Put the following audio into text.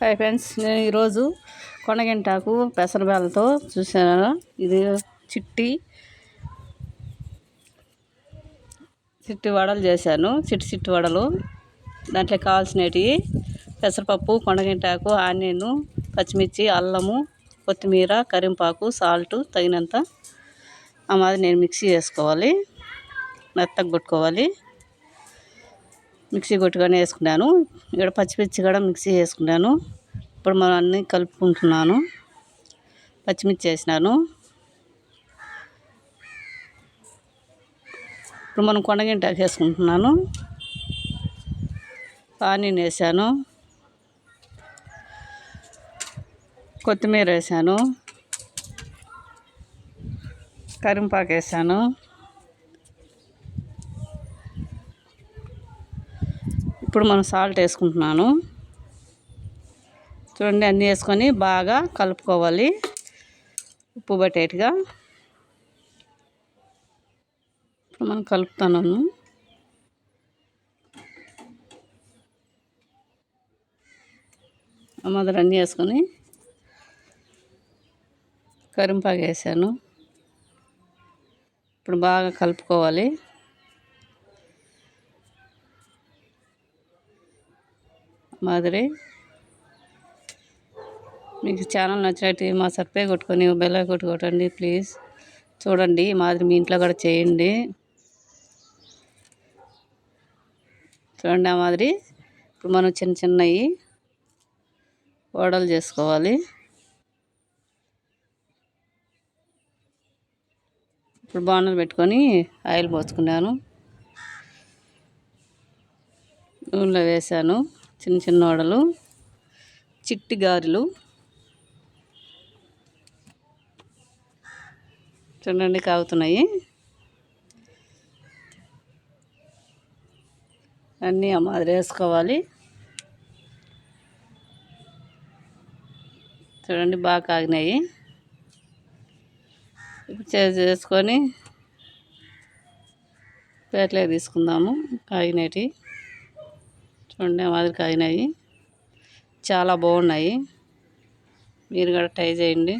Hi friends, నేను ఈరోజు కొనగింటాకు పెసరబేళ్ళతో చూసాను. ఇది చిట్టి వడలు చేశాను. చిట్టి వడలు. దాంట్లో కావాల్సినవి పెసరపప్పు, కొనగింటాకు, ఆనియన్, పచ్చిమిర్చి, అల్లము, కొత్తిమీర, కరింపాకు, సాల్ట్ తగినంత. ఆ మాదిరి నేను మిక్సీ చేసుకోవాలి, మెత్తగా కొట్టుకోవాలి. మిక్సీ కొట్టుకొని వేసుకున్నాను. ఇక్కడ పచ్చిమిర్చి కూడా మిక్సీ వేసుకున్నాను. ఇప్పుడు మనం అన్నీ కలుపుకుంటున్నాను. పచ్చిమిర్చి వేసినాను. ఇప్పుడు మనం కొనగింటాకు వేసుకుంటున్నాను. ఆనియన్ వేసాను, కొత్తిమీర వేసాను, కరింపాకు వేసాను. ఇప్పుడు మనం సాల్ట్ వేసుకుంటున్నాను. చూడండి, అన్నీ వేసుకొని బాగా కలుపుకోవాలి ఉప్పు పట్టేట్టుగా. ఇప్పుడు మనం కలుపుతున్నాను. మొదలు అన్నీ వేసుకొని కరింపాకు వేసాను. ఇప్పుడు బాగా కలుపుకోవాలి. మాదిరి మీకు ఛానల్ నచ్చినట్టు మా సబ్స్క్రైబ్ కొట్టుకొని బెల్ ఐకాన్ కొట్టండి ప్లీజ్. చూడండి, ఈ మాదిరి మీ ఇంట్లో కూడా చేయండి. చూడండి, ఆ మాదిరి ఇప్పుడు మనం చిన్నవి వడలు చేసుకోవాలి. ఇప్పుడు బాణలు పెట్టుకొని ఆయిల్ పోసుకున్నాను. నూనెలో వేసాను. చిన్న వడలు, చిట్టి గారెలు. చూడండి, కాగుతున్నాయి. అన్నీ ఆ మాదిరి వేసుకోవాలి. చూడండి, బాగా కాగినాయి. ఇప్పుడు చేసుకొని ప్లేట్లోకి తీసుకుందాము. కాగినవి చూడండి, ఆ మాదిరి కాగినాయి. చాలా బాగున్నాయి. మీరు కూడా ట్రై చేయండి.